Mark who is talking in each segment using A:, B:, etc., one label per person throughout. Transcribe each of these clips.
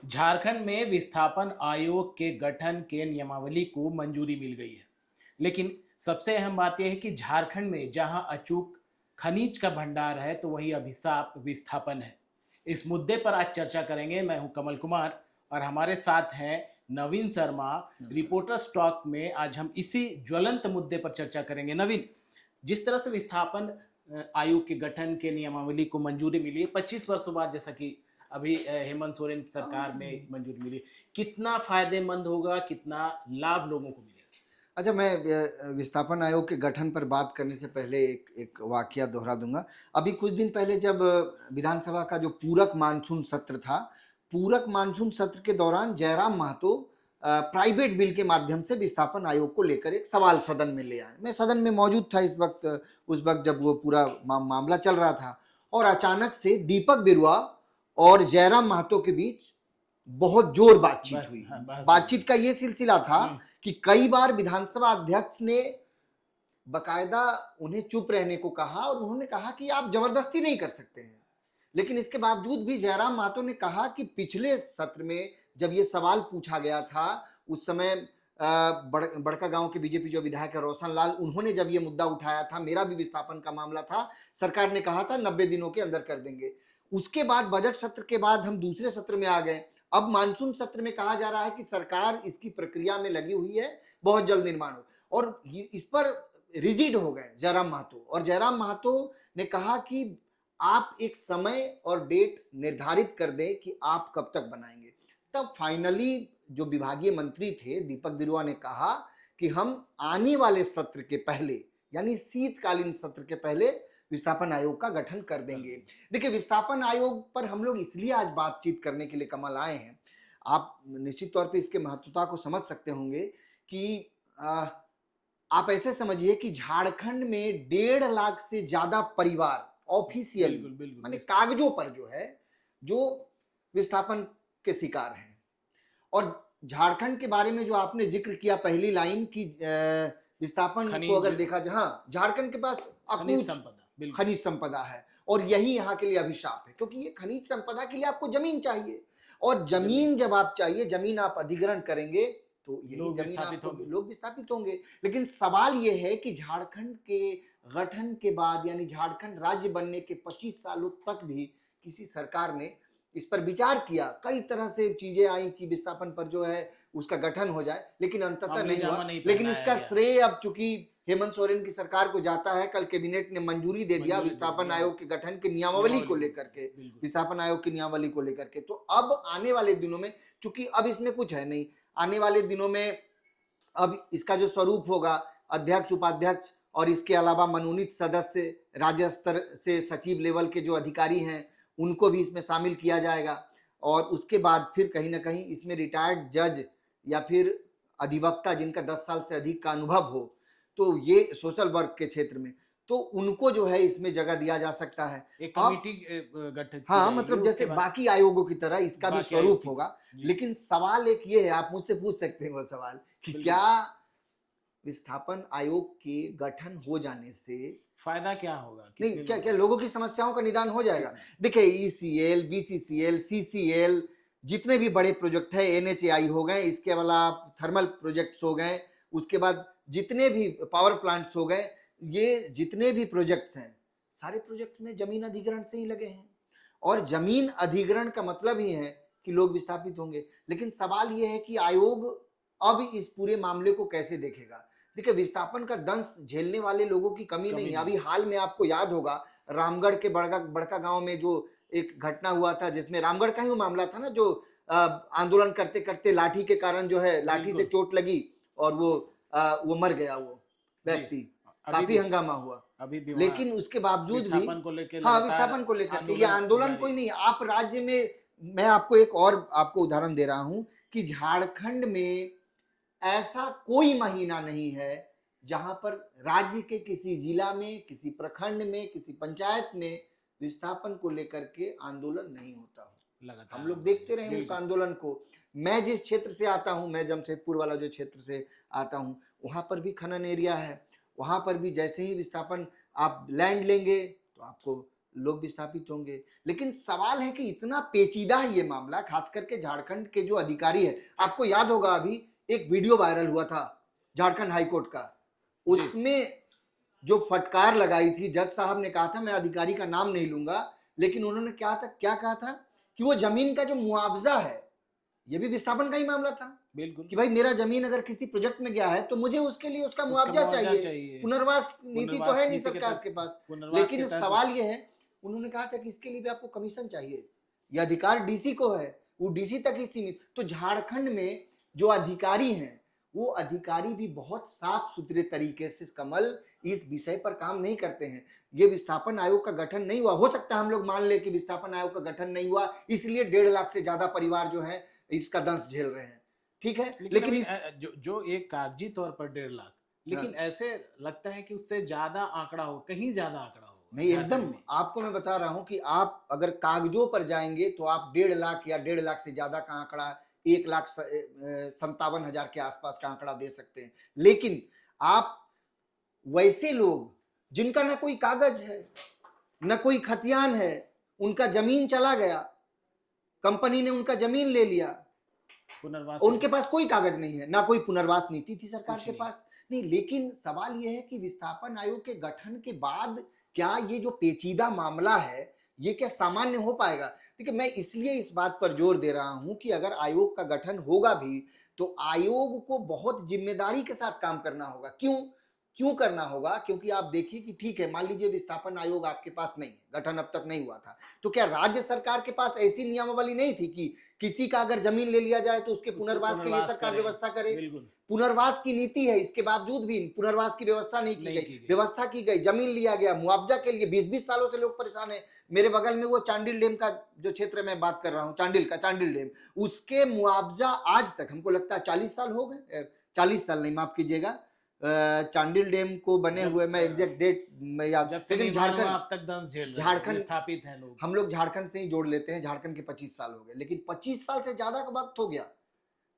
A: झारखंड में विस्थापन आयोग के गठन के नियमावली को मंजूरी मिल गई है। लेकिन सबसे अहम बात यह है कि झारखंड में जहां अचूक खनिज का भंडार है तो वहीं अभिशाप विस्थापन है। इस मुद्दे पर आज चर्चा करेंगे। मैं हूं कमल कुमार और हमारे साथ हैं नवीन शर्मा।
B: नमस्कार।
A: रिपोर्टर स्टॉक में आज हम इसी ज्वलंत मुद्दे पर चर्चा करेंगे। नवीन, जिस तरह से विस्थापन आयोग के गठन के नियमावली को मंजूरी मिली है 25 वर्षों बाद, जैसा कि अभी हेमंत सोरेन सरकार में मंजूरी मिली, कितना फायदेमंद होगा, कितना लाभ लोगों को मिलेगा?
B: अच्छा, मैं विस्थापन आयोग के गठन पर बात करने से पहले एक वाकया दोहरा दूंगा। अभी कुछ दिन पहले जब विधानसभा का जो पूरक मानसून सत्र था, पूरक मानसून सत्र के दौरान जयराम महतो प्राइवेट बिल के माध्यम से विस्थापन आयोग को लेकर एक सवाल सदन में ले आए। मैं सदन में मौजूद था उस वक्त जब वो पूरा मामला चल रहा था, और अचानक से दीपक बिरुआ और जयराम महतो के बीच बहुत जोर बातचीत हुई। बातचीत का ये सिलसिला था कि कई बार विधानसभा अध्यक्ष ने बकायदा उन्हें चुप रहने को कहा, और उन्होंने कहा कि आप जबरदस्ती नहीं कर सकते हैं। लेकिन इसके बावजूद भी जयराम महतो ने कहा कि पिछले सत्र में जब ये सवाल पूछा गया था, उस समय बड़का गांव के बीजेपी जो विधायक है रोशन लाल, उन्होंने जब ये मुद्दा उठाया था, मेरा भी विस्थापन का मामला था, सरकार ने कहा था 90 दिनों के अंदर कर देंगे। उसके बाद बजट सत्र के बाद हम दूसरे सत्र में आ गए। अब मानसून सत्र में कहा जा रहा है कि सरकार इसकी प्रक्रिया में लगी हुई है, बहुत जल्द निर्माण हो, और इस पर रिजिड हो गए जयराम महतो। और जयराम महतो ने कहा कि आप एक समय और डेट निर्धारित कर दें कि आप कब तक बनाएंगे। तब फाइनली जो विभागीय मंत्री थे दीपक बिरुआ ने कहा कि हम आने वाले सत्र के पहले, यानी शीतकालीन सत्र के पहले विस्थापन आयोग का गठन कर देंगे। देखिए, विस्थापन आयोग पर हम लोग इसलिए आज बातचीत करने के लिए कमल आए हैं। आप निश्चित तौर पे इसके महत्वता को समझ सकते होंगे कि आप ऐसे समझिए कि झारखंड में 1.5 लाख से ज्यादा परिवार ऑफिशियल माने कागजों पर जो है, जो विस्थापन के शिकार हैं। और झारखंड के बारे में जो आपने जिक्र किया पहली लाइन की, विस्थापन को अगर देखा जाए, झारखंड के पास खनिज संपदा है, और यही यहाँ के लिए अभिशाप है, क्योंकि ये खनिज संपदा के लिए आपको जमीन चाहिए, और जमीन जब आप चाहिए, जमीन आप अधिग्रहण करेंगे तो यही जमीन आपको लोग विस्थापित होंगे। लेकिन सवाल ये है कि झारखंड के गठन के बाद, यानी झारखंड राज्य बनने के 25 सालों तक भी किसी सरकार ने इस पर विचार किया। कई तरह से चीजें आई कि विस्थापन पर जो है उसका गठन हो जाए, लेकिन अंततः नहीं हुआ। लेकिन इसका श्रेय अब चूंकि हेमंत सोरेन की सरकार को जाता है, कल कैबिनेट ने मंजूरी दे दिया विस्थापन आयोग के गठन की नियमावली को लेकर के, विस्थापन आयोग की नियमावली को लेकर के। तो अब आने वाले दिनों में, चूंकि अब इसमें कुछ है नहीं, आने वाले दिनों में अब इसका जो स्वरूप होगा, अध्यक्ष, उपाध्यक्ष और इसके अलावा मनोनीत सदस्य, राज्य स्तर से सचिव लेवल के जो अधिकारी हैं उनको भी इसमें शामिल किया जाएगा। और उसके बाद फिर कहीं ना कहीं इसमें रिटायर्ड जज या फिर अधिवक्ता जिनका 10 साल से अधिक का अनुभव हो, तो ये सोशल वर्क के क्षेत्र में, तो उनको जो है इसमें जगह दिया जा सकता है।
A: एक कमेटी गठित,
B: हाँ, मतलब जैसे बाकी आयोगों की तरह इसका भी स्वरूप होगा। लेकिन सवाल एक ये है, आप मुझसे पूछ सकते हैं वो सवाल कि क्या विस्थापन आयोग के गठन हो जाने से
A: फायदा क्या होगा?
B: नहीं, क्या लोगों की समस्याओं का निदान हो जाएगा? देखिए, ईसीएल, बीसीसीएल, सीसीएल, जितने भी बड़े प्रोजेक्ट है, एनएचएआई हो गए, इसके अलावा थर्मल प्रोजेक्ट्स हो गए, उसके बाद जितने भी पावर प्लांट्स हो गए, ये जितने भी प्रोजेक्ट्स हैं, सारे प्रोजेक्ट में जमीन अधिग्रहण से ही लगे हैं। और जमीन अधिग्रहण का मतलब ही है कि लोग विस्थापित होंगे। लेकिन सवाल यह है कि आयोग अब इस पूरे मामले को कैसे देखेगा। देखिए, विस्थापन का दंश झेलने वाले लोगों की कमी नहीं है। अभी हाल में आपको याद होगा, रामगढ़ के बड़का गांव में जो एक घटना हुआ था, जिसमें रामगढ़ का ही वो मामला था ना, जो आंदोलन करते करते लाठी के कारण जो है, लाठी से चोट लगी और वो मर गया वो व्यक्ति। काफी हंगामा हुआ। लेकिन उसके बावजूद भी हाँ, विस्थापन को लेकर के ये आंदोलन कोई नहीं। आप राज्य में, मैं आपको एक और उदाहरण दे रहा हूं कि झारखंड में ऐसा कोई महीना नहीं है जहां पर राज्य के किसी जिला में, किसी प्रखंड में, किसी पंचायत में विस्थापन को लेकर के आंदोलन नहीं होता हो। हम लोग देखते रहे उस आंदोलन को। मैं जिस क्षेत्र से आता हूं, मैं जमशेदपुर वाला जो क्षेत्र से आता हूं, वहां पर भी खनन एरिया है। वहां पर भी जैसे ही विस्थापन, आप लैंड लेंगे तो आपको लोग विस्थापित होंगे। लेकिन सवाल है कि इतना पेचीदा है ये मामला, खास करके झारखंड के जो अधिकारी है। आपको याद होगा अभी एक वीडियो वायरल हुआ था झारखंड हाईकोर्ट का, उसमें जो फटकार लगाई थी, जज साहब ने कहा था, मैं अधिकारी का नाम नहीं लूंगा, लेकिन उन्होंने क्या कहा था कि वो जमीन का जो मुआवजा है, ये भी विस्थापन का ही मामला था।
A: बिल्कुल
B: कि भाई मेरा जमीन अगर किसी प्रोजेक्ट में गया है तो मुझे उसके लिए उसका मुआवजा चाहिए। पुनर्वास नीति तो है नहीं सरकार के पास, लेकिन सवाल ये है, उन्होंने कहा था कि इसके लिए भी आपको कमीशन चाहिए, ये अधिकार डीसी को है, वो डीसी तक ही सीमित। तो झारखंड में जो अधिकारी हैं, वो अधिकारी भी बहुत साफ सुथरे तरीके से कमल इस विषय पर काम नहीं करते हैं। ये विस्थापन आयोग का गठन नहीं हुआ, हो सकता है हम लोग मान ले कि विस्थापन आयोग का गठन नहीं हुआ इसलिए 1.5 लाख से ज्यादा परिवार जो है इसका दंश झेल रहे हैं, ठीक है। लेकिन इस
A: जो एक कागजी तौर पर 1.5 लाख, लेकिन ऐसे लगता है कि उससे ज्यादा आंकड़ा हो, कहीं ज्यादा आंकड़ा हो।
B: नहीं, एकदम आपको मैं बता रहा हूं कि आप अगर कागजों पर जाएंगे तो आप 1.5 लाख या 1.5 लाख से ज्यादा का आंकड़ा, 1,57,000 के आसपास का आंकड़ा दे सकते हैं। लेकिन आप वैसे लोग जिनका ना कोई कागज है, ना कोई खतियान है, उनका जमीन चला गया, कंपनी ने उनका जमीन ले लिया,
A: पुनर्वास,
B: उनके पास कोई कागज नहीं है, ना कोई पुनर्वास नीति थी सरकार के पास नहीं। लेकिन सवाल यह है कि विस्थापन आयोग के गठन के बाद क्या ये जो पेचीदा मामला है ये क्या सामान्य हो पाएगा? देखिए, मैं इसलिए इस बात पर जोर दे रहा हूं कि अगर आयोग का गठन होगा भी तो आयोग को बहुत जिम्मेदारी के साथ काम करना होगा। क्यों करना होगा? क्योंकि आप देखिए कि ठीक है, मान लीजिए विस्थापन आयोग आपके पास नहीं है, गठन अब तक नहीं हुआ था, तो क्या राज्य सरकार के पास ऐसी नियमावली नहीं थी कि किसी का अगर जमीन ले लिया जाए तो उसके पुनर्वास के लिए सरकार व्यवस्था करे? पुनर्वास की नीति है, इसके बावजूद भी पुनर्वास की व्यवस्था नहीं की गई। व्यवस्था की गई, जमीन लिया गया, मुआवजा के लिए 20-20 सालों से लोग परेशान है। मेरे बगल में वो चांडिल डैम का जो क्षेत्र में बात कर रहा हूँ, चांडिल डैम, उसके मुआवजा आज तक हमको लगता है 40 साल हो गए, 40 साल नहीं, माफ कीजिएगा, चांडिल डैम को बने हुए, मैं एग्जैक्ट डेट में याद, लेकिन झारखंड
A: अब तक दंश झेल रहे हैं,
B: झारखंड
A: विस्थापित हैं लोग,
B: हम लोग झारखंड से ही जोड़ लेते हैं, झारखंड के 25 साल हो गए, लेकिन 25 साल से ज्यादा का वक्त हो गया,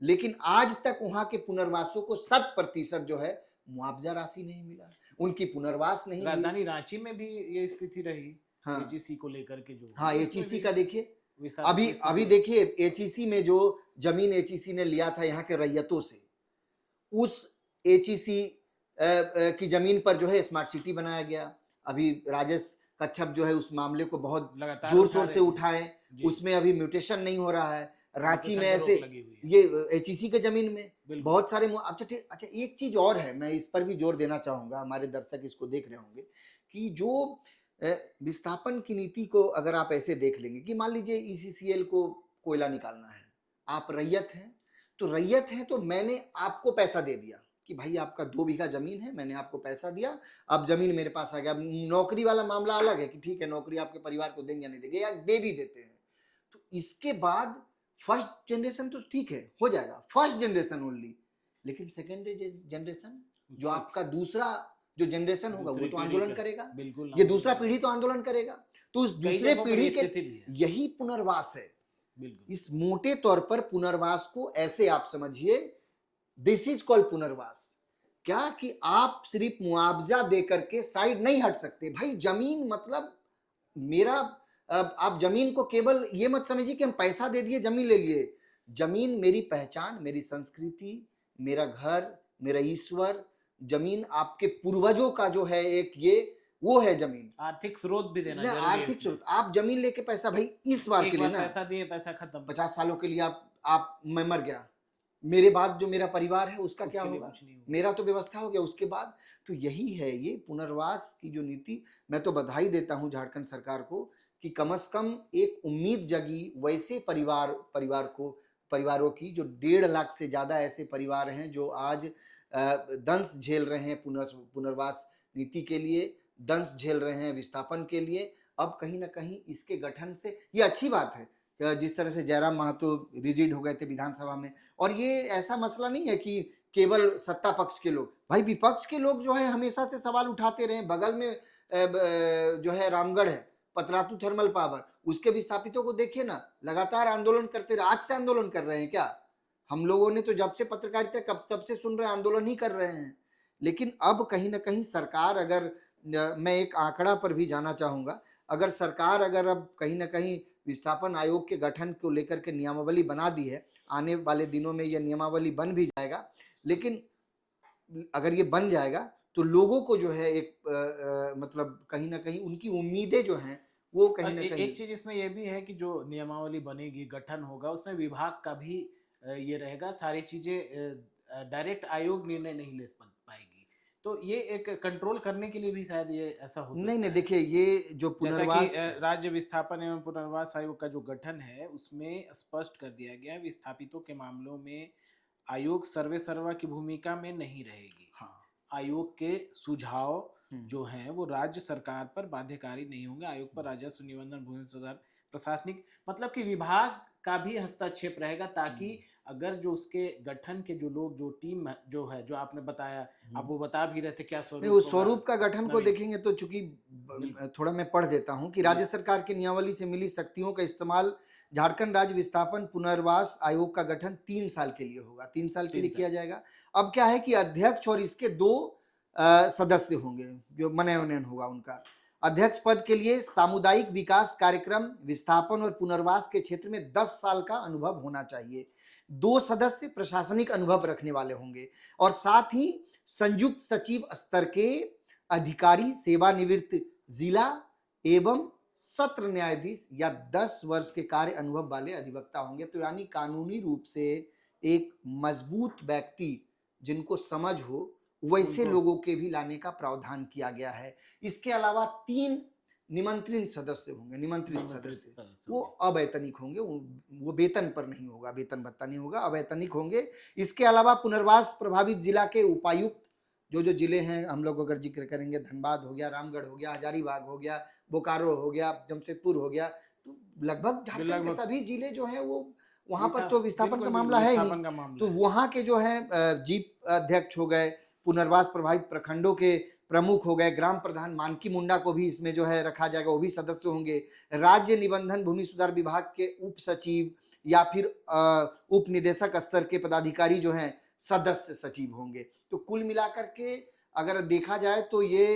B: लेकिन आज तक वहां के पुनर्वासों को 100% जो है मुआवजा राशि नहीं मिला, उनकी पुनर्वास नहीं।
A: राजधानी रांची में भी ये स्थिति रही, एचईसी को लेकर के जो,
B: हाँ, एचईसी का देखिए, अभी देखिए एचईसी में जो जमीन एचईसी ने लिया था यहाँ के रैयतों से, उस एचईसी की जमीन पर जो है स्मार्ट सिटी बनाया गया। अभी राजेश कच्छप जो है उस मामले को बहुत जोर शोर से उठाए, उसमें अभी म्यूटेशन नहीं हो रहा है। रांची में ऐसे ये एचईसी के जमीन में बहुत सारे अच्छा ठीक, अच्छा एक चीज और है, मैं इस पर भी जोर देना चाहूंगा, हमारे दर्शक इसको देख रहे होंगे कि जो विस्थापन की नीति को अगर आप ऐसे देख लेंगे कि मान लीजिए ईसीसीएल को कोयला निकालना है, आप रैयत हैं, तो रैयत है तो मैंने आपको पैसा दे दिया कि भाई आपका 2 बीघा जमीन है, मैंने आपको पैसा दिया, अब जमीन मेरे पास आ गया। नौकरी वाला मामला अलग है कि ठीक है, नौकरी आपके परिवार को देंगे या नहीं देंगे, या दे भी देते हैं, तो इसके बाद फर्स्ट जनरेशन तो ठीक है, हो जाएगा, फर्स्ट जनरेशन ओनली, लेकिन सेकेंडरी जनरेशन जो आपका दूसरा जो जनरेशन होगा वो तो आंदोलन करेगा, ये दूसरा पीढ़ी तो आंदोलन करेगा। तो उस दूसरे पीढ़ी के यही पुनर्वास है। इस मोटे तौर पर पुनर्वास को ऐसे आप समझिए, दिस इज कॉल्ड पुनर्वास, क्या कि आप सिर्फ मुआवजा देकर के साइड नहीं हट सकते। भाई जमीन मतलब मेरा, आप जमीन को केवल ये मत समझिए कि हम पैसा दे दिए जमीन ले लिए, जमीन मेरी पहचान, मेरी संस्कृति, मेरा घर, मेरा ईश्वर, जमीन आपके पूर्वजों का जो है एक ये वो है जमीन,
A: आर्थिक स्रोत भी देना,
B: आर्थिक स्रोत। आप जमीन लेके पैसा, भाई इस बार के लिए ना
A: पैसा दिए, पैसा खत्म,
B: 50 सालों के लिए आप मैं मर गया, मेरे बाद जो मेरा परिवार है उसका क्या होगा? मेरा तो व्यवस्था हो गया उसके बाद। तो यही है ये पुनर्वास की जो नीति। मैं तो बधाई देता हूं झारखंड सरकार को कि कम से कम एक उम्मीद जगी वैसे परिवारों की, जो 1.5 लाख से ज्यादा ऐसे परिवार हैं जो आज दंश झेल रहे हैं पुनर्वास नीति के लिए, दंश झेल रहे हैं विस्थापन के लिए। अब कहीं ना कहीं इसके गठन से ये अच्छी बात है, जिस तरह से जयराम महतो रिजिड हो गए थे विधानसभा में, और ये ऐसा मसला नहीं है कि केवल सत्ता पक्ष के लोग, भाई विपक्ष के लोग जो है हमेशा से सवाल उठाते रहे। बगल में जो है रामगढ़ है, पतरातू थर्मल पावर, उसके विस्थापितों को देखिए ना, लगातार आंदोलन करते रहे। आज से आंदोलन कर रहे हैं क्या? हम लोगों ने तो जब से पत्रकारिता तब से सुन रहे आंदोलन ही कर रहे हैं। लेकिन अब कहीं ना कहीं सरकार, अगर मैं एक आंकड़ा पर भी जाना चाहूंगा, अगर सरकार अगर अब कहीं ना कहीं विस्थापन आयोग के गठन को लेकर के नियमावली बना दी है, आने वाले दिनों में यह नियमावली बन भी जाएगा, लेकिन अगर ये बन जाएगा तो लोगों को जो है एक मतलब कहीं ना कहीं उनकी उम्मीदें जो हैं वो कहीं ना कहीं
A: एक चीज इसमें यह भी है कि जो नियमावली बनेगी, गठन होगा, उसमें विभाग का भी ये रहेगा, सारी चीजें डायरेक्ट आयोग निर्णय नहीं ले पाएगी, तो ये एक कंट्रोल करने के लिए भी शायद ये ऐसा हो सकता
B: नहीं नहीं
A: है।
B: देखिए ये जो
A: जैसा कि
B: पुनर्वास
A: राज्य विस्थापन एवं पुनर्वास आयोग का जो गठन है उसमें स्पष्ट कर दिया गया है, विस्थापितों के मामलों में आयोग सर्वे सर्वा की भूमिका में नहीं रहेगी।
B: हाँ
A: आयोग के सुझाव जो हैं वो राज्य सरकार पर बाध्यकारी नहीं होंगे। आयोग पर राजस्व निबंधन, भूमि सुधार, प्रशासनिक, मतलब कि विभाग का भी हस्तक्षेप रहेगा, ताकि अगर जो उसके गठन के जो लोग, जो टीम जो है, जो आपने बताया, आप वो बता भी रहे थे क्या
B: नहीं,
A: स्वरूप
B: उस
A: होगा।
B: स्वरूप का गठन को
A: नवीन,
B: देखेंगे तो चूंकि थोड़ा मैं पढ़ देता हूं कि राज्य सरकार की नियमावली से मिली शक्तियों का इस्तेमाल झारखंड राज्य विस्थापन पुनर्वास आयोग का गठन 3 साल के लिए होगा, 3 साल के लिए किया जाएगा। अब क्या है कि अध्यक्ष और इसके 2 सदस्य होंगे, जो मनोनयन होगा उनका। अध्यक्ष पद के लिए सामुदायिक विकास कार्यक्रम, विस्थापन और पुनर्वास के क्षेत्र में 10 साल का अनुभव होना चाहिए। 2 सदस्य प्रशासनिक अनुभव रखने वाले होंगे और साथ ही संयुक्त सचिव स्तर के अधिकारी, सेवानिवृत्त जिला एवं सत्र न्यायाधीश या 10 वर्ष के कार्य अनुभव वाले अधिवक्ता होंगे। तो यानी कानूनी रूप से एक मजबूत व्यक्ति जिनको समझ हो वैसे लोगों के भी लाने का प्रावधान किया गया है। इसके अलावा 3 निमंत्रित सदस्य होंगे, निमंत्रित सदस्य वो अवैतनिक होंगे, वो वेतन पर नहीं होगा, वेतन भत्ता नहीं होगा, अवैतनिक होंगे। इसके अलावा पुनर्वास प्रभावित जिला के उपायुक्त, जो जिले हैं हम लोग अगर जिक्र करेंगे, धनबाद हो गया, रामगढ़ हो गया, हजारीबाग हो गया, बोकारो हो गया, जमशेदपुर हो गया, तो लगभग झारखंड के सभी जिले जो हैं वो वहां पर तो विस्थापन का मामला है ही, तो वहां के जो है जीप अध्यक्ष हो गए, पुनर्वास प्रभावित प्रखंडों के प्रमुख हो गए, ग्राम प्रधान मानकी मुंडा को भी इसमें जो है रखा जाएगा, वो भी सदस्य होंगे। राज्य निबंधन भूमि सुधार विभाग के उप सचिव या फिर उप निदेशक स्तर के पदाधिकारी जो हैं सदस्य सचिव होंगे। तो कुल मिलाकर के अगर देखा जाए तो ये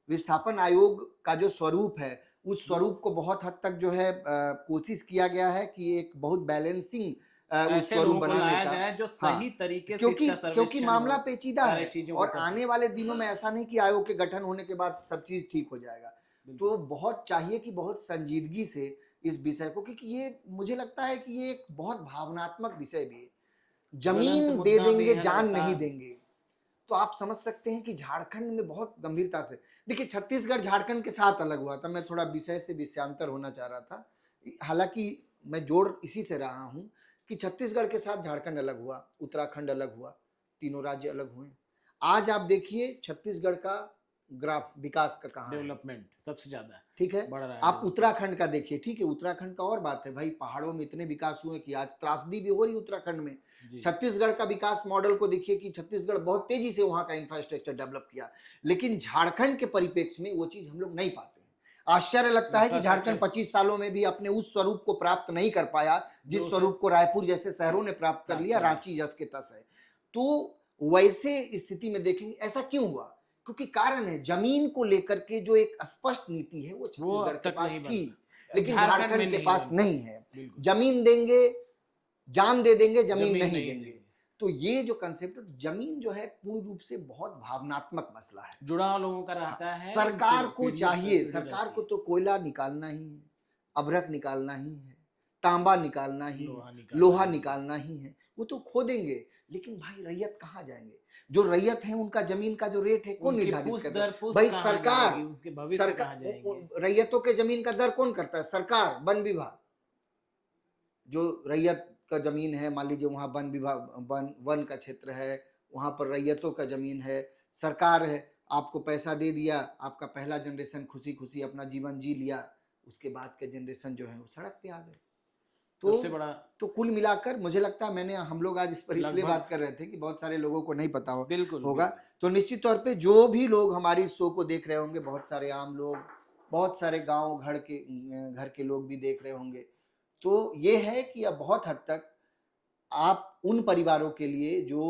B: विस्थापन आयोग का जो स्वरूप है उस स्वरूप को बहुत हद तक जो है कोशिश किया गया है कि एक बहुत बैलेंसिंग उस स्वरूप बनाने का,
A: जो सही तरीके से
B: क्योंकि मामला पेचीदा है और आने वाले दिनों में ऐसा नहीं कि आयोग के गठन होने के बाद सब चीज ठीक हो जाएगा। तो बहुत चाहिए कि बहुत संजीदगी से इस विषय को, क्योंकि ये मुझे लगता है कि ये एक बहुत भावनात्मक विषय भी है। जमीन दे देंगे, जान नहीं देंगे, तो आप समझ सकते हैं कि झारखंड में बहुत गंभीरता से देखिए, छत्तीसगढ़ झारखंड के साथ अलग हुआ था। मैं थोड़ा विषय से विषयांतर होना चाह रहा था, हालांकि मैं जोड़ इसी से रहा हूं कि छत्तीसगढ़ के साथ झारखंड अलग हुआ, उत्तराखंड अलग हुआ, तीनों राज्य अलग हुए। आज आप देखिए छत्तीसगढ़ का ग्राफ विकास का कहाँ,
A: डेवलपमेंट सबसे ज्यादा
B: ठीक है, आप उत्तराखंड का देखिए, ठीक है, उत्तराखंड का और बात है भाई, पहाड़ों में इतने विकास हुए कि आज त्रासदी भी हो रही उत्तराखंड में। छत्तीसगढ़ का विकास मॉडल को देखिए कि छत्तीसगढ़ बहुत तेजी से वहां का इंफ्रास्ट्रक्चर डेवलप किया, लेकिन झारखंड के परिप्रेक्ष्य में वो चीज हम लोग नहीं पाते हैं। आश्चर्य लगता है कि झारखंड 25 सालों में भी अपने उस स्वरूप को प्राप्त नहीं कर पाया जिस स्वरूप को रायपुर जैसे शहरों ने प्राप्त कर लिया, रांची जस के तस है। तो वैसे स्थिति में देखेंगे ऐसा क्यों हुआ, क्योंकि कारण है जमीन को लेकर के जो एक स्पष्ट नीति है वो छत्तीसगढ़ के पास थी, लेकिन झारखंड के पास नहीं है। जमीन देंगे, जान दे देंगे, जमीन नहीं देंगे। तो ये जो कंसेप्ट है, जमीन जो है पूर्ण रूप से बहुत भावनात्मक मसला है,
A: जुड़ाव लोगों का रहता है।
B: सरकार को चाहिए, सरकार को तो कोयला निकालना ही है, अभ्रक निकालना ही है, तांबा निकालना ही है, लोहा निकालना ही है, वो तो खोदेंगे, लेकिन भाई रैयत कहाँ जाएंगे? जो रैयत है उनका जमीन का जो रेट है कौन निर्धारित करता है? भाई सरकार, रैयतों के जमीन का दर कौन करता है? सरकार, वन विभाग। जो रैयत का जमीन है, मान लीजिए वहाँ वन विभाग, वन का क्षेत्र है, वहाँ पर रैयतों का जमीन है, सरकार है, आपको पैसा दे दिया, आपका पहला जनरेशन खुशी खुशी अपना जीवन जी लिया, उसके बाद के जनरेशन जो है वो सड़क पे आ गए। सबसे बड़ा तो कुल मिलाकर मुझे लगता है, हम लोग आज इस पर इसलिए बात कर रहे थे कि बहुत सारे लोगों को नहीं पता होगा। तो निश्चित तौर पे जो भी लोग हमारी शो को देख रहे होंगे, बहुत सारे आम लोग, बहुत सारे गांव घर के लोग भी देख रहे होंगे, तो ये है कि अब बहुत हद तक आप उन परिवारों के लिए जो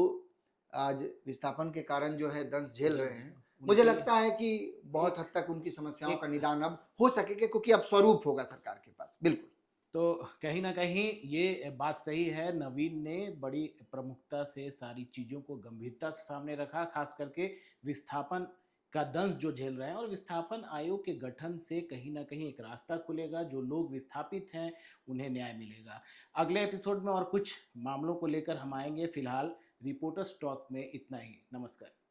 B: आज विस्थापन के कारण जो है दंश झेल रहे हैं, मुझे
A: उनके
B: लगता है कि बहुत हद तक उनकी समस्याओं का
A: एक
B: निदान अब हो सकेगा, क्योंकि अब स्वरूप होगा सरकार के पास। बिल्कुल।
A: तो कहीं न कहीं ये बात सही है, नवीन ने बड़ी प्रमुखता से सारी चीज़ों को गंभीरता से सामने रखा, ख़ास करके विस्थापन का दंश जो झेल रहे हैं, और विस्थापन आयोग के गठन से कहीं न कहीं एक रास्ता खुलेगा, जो लोग विस्थापित हैं, उन्हें न्याय मिलेगा। अगले एपिसोड में और कुछ मामलों को लेकर हम आएँगे, फिलहाल रिपोर्टर्स टॉक में इतना ही। नमस्कार।